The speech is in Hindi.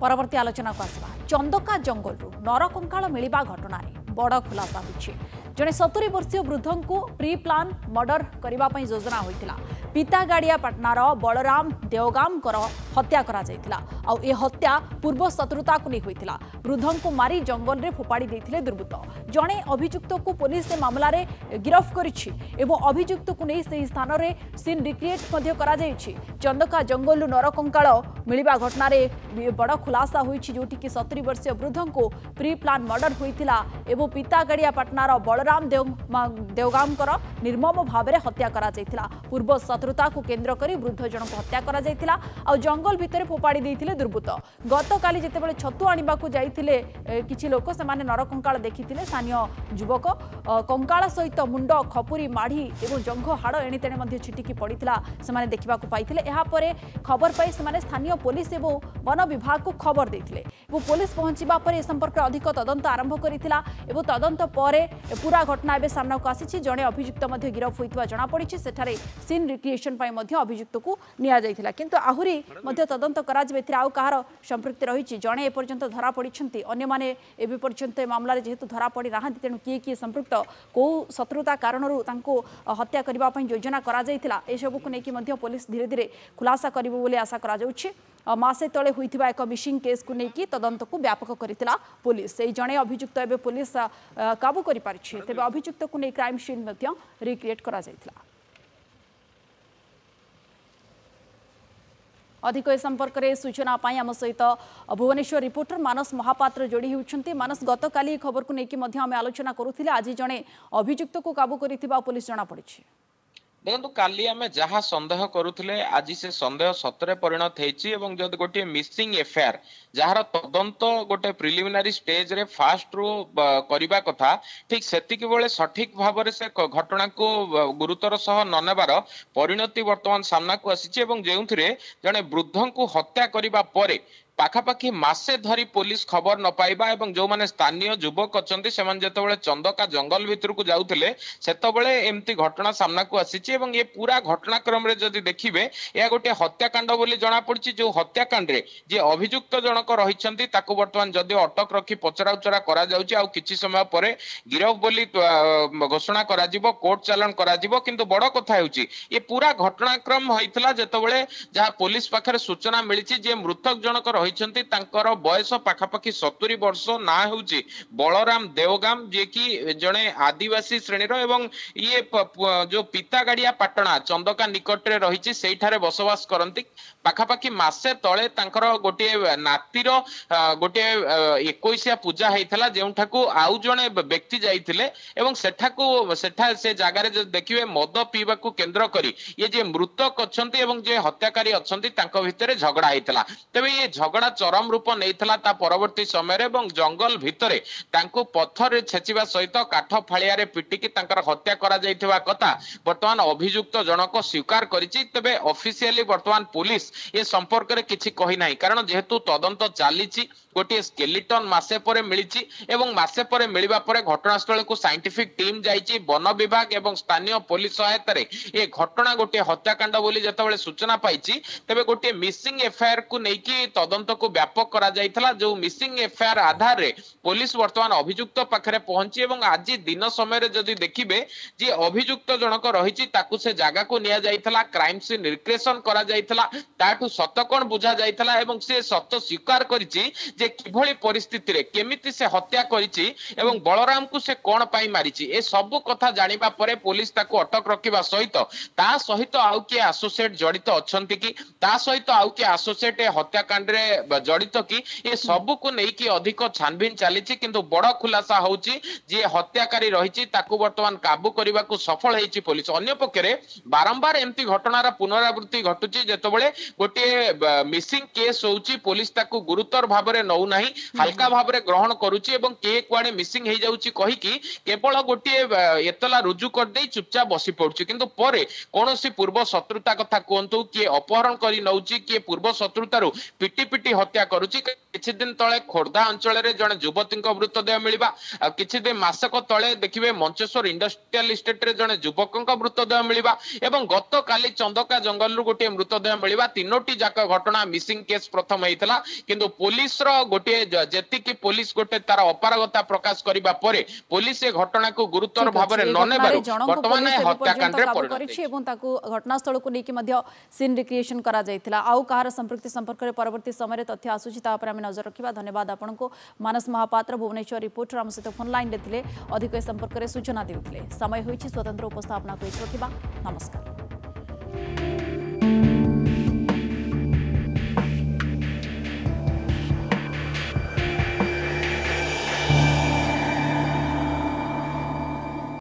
परवर्ती आलोचना को आसवा चंदका जंगलरू नरकंकाल मिलिबा घटना बड़ खुलासा होइछि। जड़े 70 वर्षीय वृद्ध को प्री प्लान मर्डर करने योजना होता पितागाड़िया पाटनार बलराम देवगाम हत्या करा जायतिला। आउ ए हत्या पूर्व शत्रुता को नहीं होता। वृद्ध को मारी जंगल में फोपाड़ी देथिले दुर्बृत्त। जड़े अभियुक्त को पुलिस मामला रे गिरफ्त करिछि एवं अभियुक्त को नहीं से स्थान में सीन रिक्रिएट करा जायछि। चंदका जंगल नरकंकाल मिलिबा घटना रे बड़ खुलासा होइछि जोटी कि 70 वर्षीय वृद्ध को प्री प्लान मर्डर होइतिला एवं पितागाड़िया पाटनार बलराम देवगाम निर्मम भाव में हत्या करा जायतिला। पूर्व शत्रुता को केन्द्र करी वृद्ध जन को हत्या करा जायतिला आ जंगल भितर फोपाड़ी देथिले दुर्बृत्त। गतकाली जेतेबेले छतु आनिबा को जाइतिले किछि लोक सेमाने नरकंकाल देखिथिले। स्थानीय युवक कंकाल सहित मुंड खपुरी माढ़ी एवं जंघ हाड़ एणेतेणे मध्ये छिटिकी पड़िथिला सेमाने देखिबाकू पाइथिले। एहा परे खबर पाई सेमाने स्थानीय पुलिस एवं वन विभाग को खबर देथिले एवं पुलिस पहुंचीबा परे ए संपर्क अधिक तदंत आरंभ करिथिला एवं तदंत परे पूरा घटना एबे सामना को आसीछि। जणे अभियुक्त मध्ये गिरफ होइतबा जणा पड़िछि। सेठारे सीन रिक्रिएशन पाई मध्ये अभियुक्त को निया जायतिला किंतु आहुरी मध्ये तदंत करा जेबे एथिरे आउ कहार संपृक्ति रहिछि जणे ए पर्यंत धरा पड़िछन्ति। अन्य माने एबे पर्यंत मामला रे जेहेतु धरा पड़ी राहंति तेनु किए संपृक्त को शत्रुता कारणरू तांको हत्या करबा पई योजना करा जायतिला ए सब को नेकी मध्ये पुलिस धीरे धीरे खुलासा करिबो बोली आशा करा जाउछि। मासे तले होइथिबा एक मिसिंग केस को नेकी तदंत को व्यापक करितिला पुलिस। से जणे अभियुक्त एबे पुलिस काबू करि पारिछि। तेबे अभियुक्त को नै क्राइम सीन मध्ये रिक्रिएट करा जायतिला। अधिक ए संपर्क में सूचना पाई आम सहित भुवनेश्वर रिपोर्टर मानस महापात्र जोड़ी होती। मानस गतकाली खबर को लेकिन आम आलोचना करुले आज जड़े अभियुक्त को काबू कर पुलिस जना पड़ी। देखो काली आम जहाँ सन्देह करुले आज से सन्देह सतरे परिणत होती। गोटे मिसिंग एफआईआर जार तदंत गोटे प्रिलिमिनारी स्टेज रे फास्ट रू करबा कथा ठीक सेतिक बेले सठिक भाव से घटना को गुरुतर सह न नेबार परिणति वर्तमान सामना को आसी। जो जड़े वृद्ध को हत्या करबा परे पाखापाखि मासे धरी पुलिस खबर न पाइबा एवं जो माने स्थानीय युवक अच्छे से जिते चंदका जंगल भितर को जाऊे सेतबले एमती घटना सामना को आसी। ये पूरा घटनाक्रम रे जदि देखिबे या गोटे हत्याकांड बोली जना पड़ी। जो हत्याकांड रे जे अभियुक्त जनक रही वर्तमान जदि अटक रखी पचरा उचरा करा जाउची आ किछि समय परे गिरफ बोली घोषणा करा जिवो कोर्ट चालान करा जिवो। किंतु बड़ कथा हेउची ये पूरा घटनाक्रम होइतला जेतबेले जहा पुलिस पाखरे सूचना मिलिछि जे मृतक जनक बयस पाखापाखि 70 वर्ष ना हूँ बलराम देवगाम जे कि जड़े आदिवासी श्रेणीर एवं ये जो पितागाड़िया पाटना चंदका निकट रे रही से बसवास करती। पाखापाखि मासे तले गोटे नातीर गोटे 21 पूजा होता जो आउ जड़े व्यक्ति जाइए सेठा से जगार देखिए मद पीवा केन्द्र करी ये जे मृतक अच्छा जे हत्याकारी अच्छा भितर झगड़ा होता। तेबे ये झगड़ा चरम रूप नहीं परवर्ती समय जंगल भितर पत्थर छेचिबा सहित काठ फाड़िया पिटिकी हत्या करा जाइथिबा कथा वर्तमान अभियुक्त जनक स्वीकार करिछि। तेबे ऑफिशियली वर्तमान पुलिस ये संपर्क में किछि कहि नाही कारण जेहेतु तदंत चलीछि गोटे स्केलेटन मासे परे मिलिछि एवं मासे परे मिलिबा परे घटनास्थल को साइंटिफिक टीम जाइछि। वन विभाग एवं स्थानीय पुलिस सहायता रे ये घटना गोटे हत्याकांड बोली जेतेबेले सूचना पाइछि तेबे गोटे मिसिंग एफआईआर को नेकी तदंत को व्यापक करा जाइथला। जो मिसिंग एफआईआर आधार रे पुलिस वर्तमान अभियुक्त पाखरे पहुंची एवं आज दिन समय रे जदि देखिबे जे अभियुक्त जनक रहिछि ताकू से जागा को निया जाइथला क्राइम सीन रिक्रिएशन करा जाइथला ताठू सत कोन बुझा जाइथला एवं से सत स्वीकार करिछि जे किभଳି परिस्थिति रे केमिति से हत्या करिछि एवं बलराम को से कोन पाई मारिछि ए सब कथा जानिबा परे पुलिस ताकू अटक रखिबा सहित ता सहित आउ के एसोसिएट जड़ित अछंती कि ता सहित आउ के एसोसिएट हत्याकांड रे जड़ित कि ये सब को लेकिन अधिक छानबीन चली। किंतु बड़ खुलासा होची जे हत्याकारी रही वर्तमान काबू करने को सफल होती पुलिस। अन्य पक्षे बारंबार एमती घटनार पुनरावृत्ति घटुची जेतबेले गोटे मिसिंग केस होची पुलिस ताकू गुरुतर भाव में नौ नाही हल्का भाव रे ग्रहण करूची एवं के कुआडे मिसिंग हे जाउची कहि कि केवल गोटे एतला रुजु कर दे चुपचाप बसी पड़ुची किंतु परे कोनोसी पूर्व शत्रुता कथा कोंतु कि अपहरण करी नउची कि पूर्व शत्रुतारु पिटी पिटी हत्या करूची किछि दिन तळे खोर्धा अंचल रे जने युवती मृतदेह मिलवा किछि दिन मासक तळे देखिबे मंचेश्वर इंडस्ट्रियल एस्टेट रे जने युवकक मृतदेह मिलवा एवं गत काली चंदका जंगल रु गोटे मृतदेह मिलवा तीनोटी जाक घटना मिसिंग केस प्रथम हेइतला किंतु पुलिस रो गोटे जेति कि पुलिस गोटे तार अपारगता प्रकाश करिबा परे पुलिस ए घटना को गुरुतर भाव रे न नेबारु वर्तमान हत्याकांड रे परिणत एवं ताकू घटनास्थल को लेकिन मध्य सीन रिक्रिएशन करा जायतिला आउ कहार संपृक्ति संपर्क रे परवर्ती समय तथ्य आसुची ता पर हम नजर रखिबा धन्यवाद आपन को मानस महापात्र भुवनेश्वर रिपोर्टर हम सहित फोन लाइन देथिले अधिक संपर्क रे सूचना देउथिले समय होईची स्वतंत्र उपस्थापना को रखिबा नमस्कार।